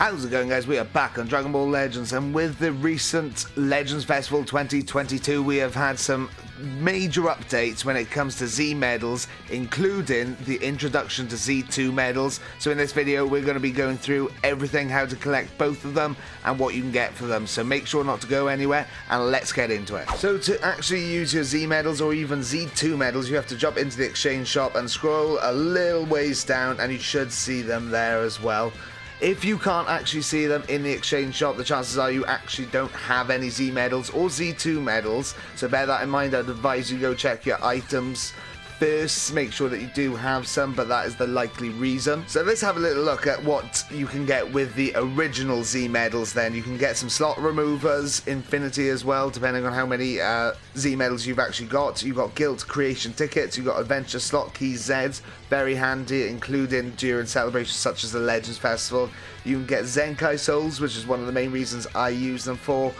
How's it going, guys? We are back on Dragon Ball Legends, and with the recent Legends Festival 2022 we have had some major updates when it comes to Z medals, including the introduction to Z2 medals. So in this video we're going to be going through everything, how to collect both of them and what you can get for them, so make sure not to go anywhere and let's get into it. So to actually use your Z medals or even Z2 medals, you have to jump into the exchange shop and scroll a little ways down and you should see them there as well. If you can't actually see them in the exchange shop, the chances are you actually don't have any Z medals or Z2 medals, so bear that in mind. I'd advise you go check your items first, make sure that you do have some, but that is the likely reason. So let's have a little look at what you can get with the original Z medals then. You can get some slot removers, infinity as well, depending on how many Z medals you've actually got. You've got guild creation tickets, you've got adventure slot keys Zs, very handy, including during celebrations such as the Legends Festival. You can get Zenkai souls, which is one of the main reasons I use them for,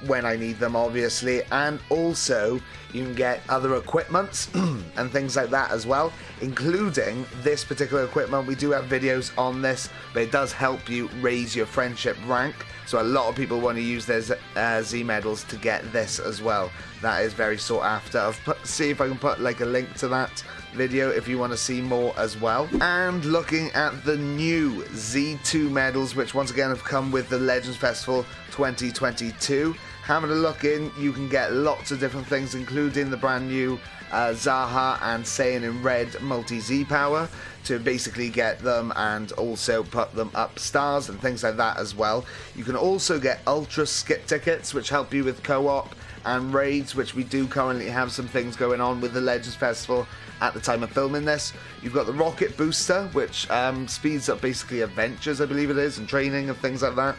when I need them, obviously, and also you can get other equipment and things like that as well, including this particular equipment. We do have videos on this, but it does help you raise your friendship rank, so a lot of people want to use their Z medals to get this as well. That is very sought after. I'll see if I can put like a link to that video if you want to see more as well. And looking at the new Z2 medals, which once again have come with the Legends Festival 2022. Having a look in, you can get lots of different things, including the brand new Zaha and Saiyan in Red multi-Z power to basically get them and also put them up stars and things like that as well. You can also get Ultra Skip tickets, which help you with co-op and raids, which we do currently have some things going on with the Legends Festival at the time of filming this. You've got the Rocket Booster, which speeds up basically adventures, I believe it is, and training and things like that.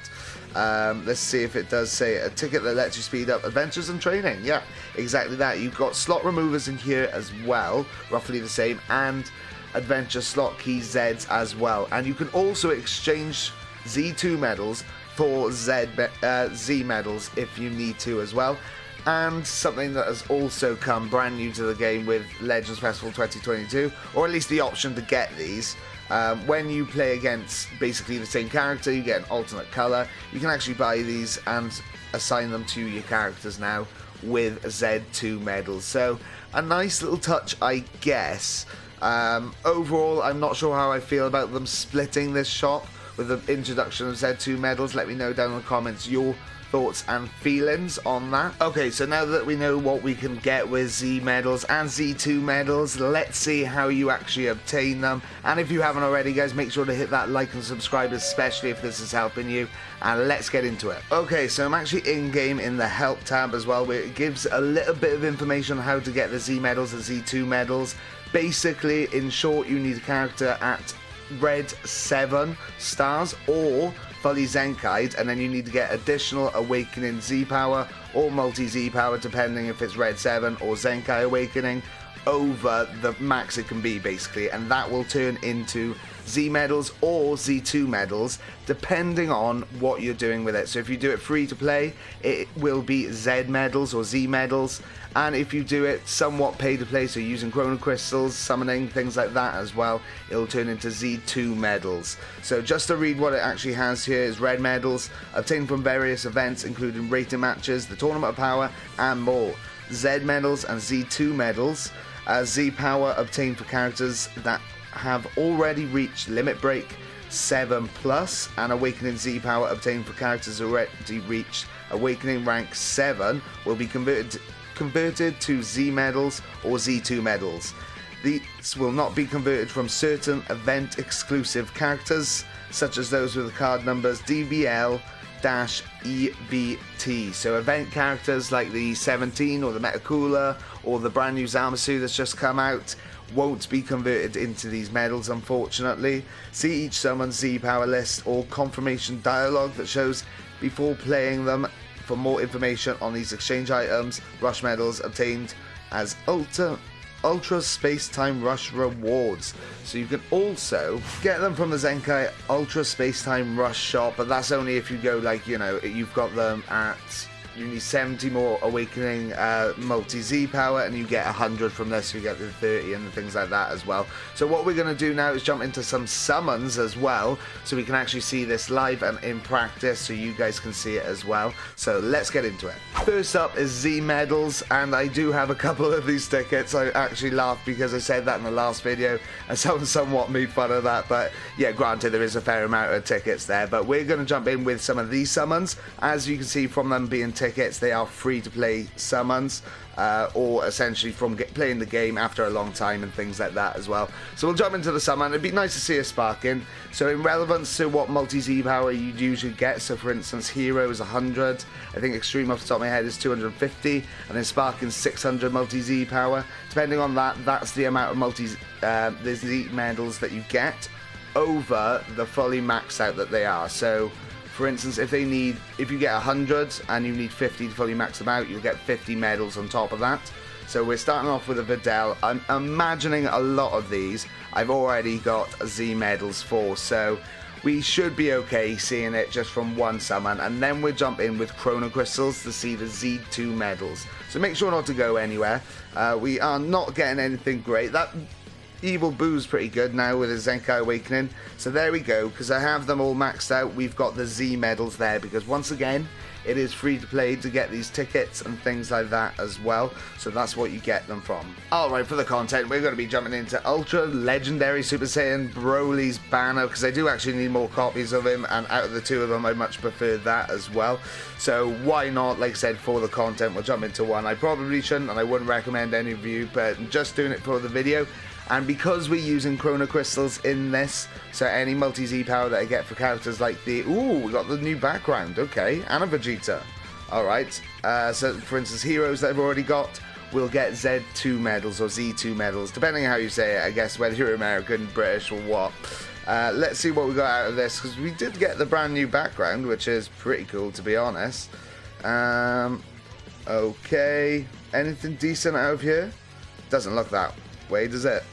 Let's see if it does say a ticket that lets you speed up adventures and training. Yeah, exactly that. You've got slot removers in here as well, roughly the same, and adventure slot key Zs as well. And you can also exchange Z2 medals for Z medals if you need to as well. And something that has also come brand new to the game with Legends Festival 2022, or at least the option to get these. When you play against basically the same character, you get an alternate colour. You can actually buy these and assign them to your characters now with Z2 medals. So a nice little touch, I guess. Overall, I'm not sure how I feel about them splitting this shop with the introduction of Z2 medals. Let me know down in the comments your thoughts and feelings on that. Okay, so now that we know what we can get with Z medals and Z2 medals, let's see how you actually obtain them. And if you haven't already, guys, make sure to hit that like and subscribe, especially if this is helping you, and let's get into it. Okay, so I'm actually in game in the help tab as well, where it gives a little bit of information on how to get the Z medals and Z2 medals. Basically, in short, you need a character at red 7 stars or fully Zenkai'd, and then you need to get additional Awakening Z power or multi-Z power, depending if it's red 7 or Zenkai Awakening, over the max it can be basically, and that will turn into Z medals or Z2 medals depending on what you're doing with it. So if you do it free to play, it will be Z medals or Z medals, and if you do it somewhat pay to play, so using chrono crystals, summoning, things like that as well, it'll turn into Z2 medals. So just to read what it actually has here is red medals obtained from various events including rating matches, the Tournament of Power and more. Z medals and Z2 medals, Z power obtained for characters that have already reached Limit Break 7+, and Awakening Z power obtained for characters already reached Awakening rank 7 will be converted to Z medals or Z2 medals. These will not be converted from certain event exclusive characters, such as those with the card numbers DBL EVT. So event characters like the 17 or the Metacooler or the brand new Zamasu that's just come out won't be converted into these medals, unfortunately. See each summon Z power list or confirmation dialogue that shows before playing them for more information on these exchange items, rush medals obtained as Ultra Space-Time Rush rewards. So you can also get them from the Zenkai Ultra Space-Time Rush shop, but that's only if you go, like, you know, you've got them at you need 70 more Awakening multi-Z power, and you get 100 from this, so you get the 30 and the things like that as well. So what we're going to do now is jump into some summons as well, so we can actually see this live and in practice, so you guys can see it as well. So let's get into it. First up is Z medals, and I do have a couple of these tickets. I actually laughed because I said that in the last video, and someone somewhat made fun of that, but yeah, granted there is a fair amount of tickets there. But we're going to jump in with some of these summons. As you can see from them being tickets, they are free to play summons, or essentially from playing the game after a long time and things like that as well. So we'll jump into the summon. It'd be nice to see a Sparking. So in relevance to what multi-Z power you'd usually get, so for instance Hero is 100, I think Extreme off the top of my head is 250, and then Sparking 600 multi-Z power. Depending on that, that's the amount of the Z medals that you get over the fully maxed out that they are. So for instance, if you get 100 and you need 50 to fully max them out, you'll get 50 medals on top of that. So we're starting off with a Videl. I'm imagining a lot of these I've already got Z medals for, so we should be okay seeing it just from one summon, and then we'll jump in with Chrono Crystals to see the Z2 medals. So make sure not to go anywhere. We are not getting anything great. That Evil Boo's pretty good now with his Zenkai Awakening. So there we go, because I have them all maxed out. We've got the Z medals there, because once again, it is free to play to get these tickets and things like that as well. So that's what you get them from. Alright, for the content, we're going to be jumping into Ultra Legendary Super Saiyan Broly's banner, because I do actually need more copies of him, and out of the two of them, I much prefer that as well. So why not, like I said, for the content, we'll jump into one. I probably shouldn't, and I wouldn't recommend any of you, but I'm just doing it for the video. And because we're using Chrono Crystals in this, so any multi-Z power that I get for characters like the... Ooh, we got the new background, okay, and a Vegeta. Alright, so for instance, heroes that I've already got will get Z2 medals or Z2 medals, depending on how you say it, I guess, whether you're American, British, or what. Let's see what we got out of this, because we did get the brand new background, which is pretty cool, to be honest. Okay, anything decent out of here? Doesn't look that way, does it?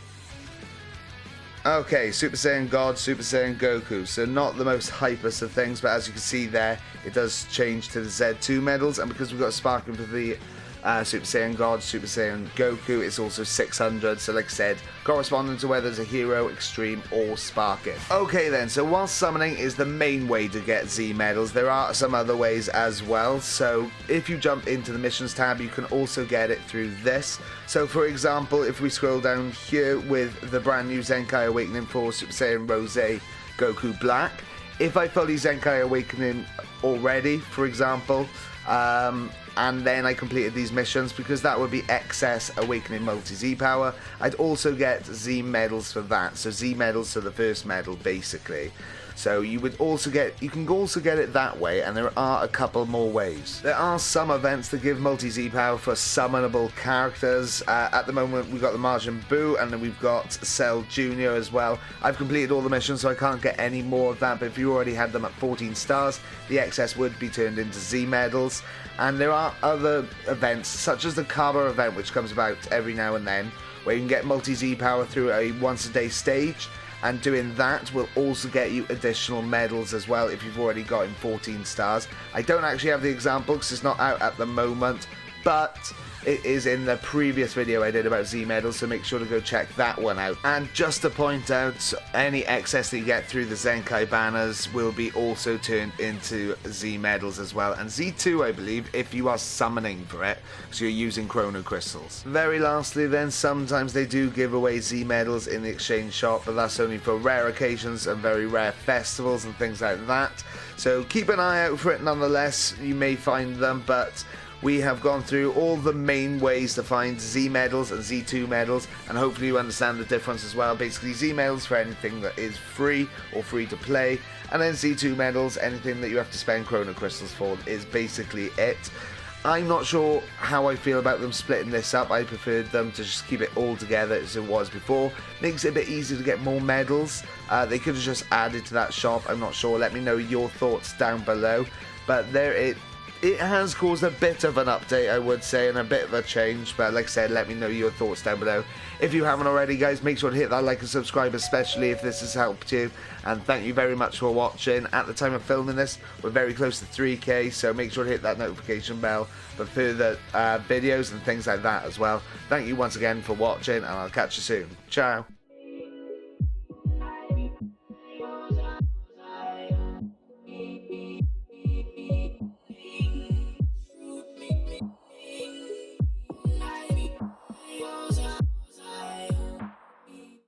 Okay, Super Saiyan God, Super Saiyan Goku. So not the most hypest of things, but as you can see there, it does change to the Z2 medals, and because we've got Sparking for the Super Saiyan God, Super Saiyan Goku, it's also 600, so like I said, corresponding to whether it's a Hero, Extreme, or Sparking. Okay then, so while summoning is the main way to get Z medals, there are some other ways as well. So if you jump into the missions tab, you can also get it through this. So for example, if we scroll down here with the brand new Zenkai Awakening for Super Saiyan Rose Goku Black, if I fully Zenkai Awakening already, for example, and then I completed these missions, because that would be excess Awakening multi-Z power, I'd also get Z medals for that. So Z medals to the first medal, basically. So you can also get it that way, and there are a couple more ways. There are some events that give multi-Z power for summonable characters. At the moment we've got the Majin Buu, and then we've got Cell Jr. as well. I've completed all the missions, so I can't get any more of that, but if you already had them at 14 stars, the excess would be turned into Z medals. And there are other events, such as the Kaba event, which comes about every now and then, where you can get multi-Z power through a once-a-day stage, and doing that will also get you additional medals as well if you've already gotten 14 stars. I don't actually have the example because it's not out at the moment, but it is in the previous video I did about Z medals, so make sure to go check that one out. And just to point out, any excess that you get through the Zenkai banners will be also turned into Z medals as well, and Z2 I believe if you are summoning for it, so you're using Chrono Crystals. Very lastly then, sometimes they do give away Z medals in the exchange shop, but that's only for rare occasions and very rare festivals and things like that, so keep an eye out for it nonetheless. You may find them, but we have gone through all the main ways to find Z medals and Z2 medals, and hopefully you understand the difference as well. Basically, Z medals for anything that is free or free to play, and then Z2 medals, anything that you have to spend Chrono Crystals for, is basically it. I'm not sure how I feel about them splitting this up. I preferred them to just keep it all together as it was before. Makes it a bit easier to get more medals. They could have just added to that shop, I'm not sure. Let me know your thoughts down below. But there it it has caused a bit of an update, I would say, and a bit of a change, but like I said, let me know your thoughts down below. If you haven't already, guys, make sure to hit that like and subscribe, especially if this has helped you, and thank you very much for watching. At the time of filming this, we're very close to 3k, so make sure to hit that notification bell for further videos and things like that as well. Thank you once again for watching, and I'll catch you soon. Ciao.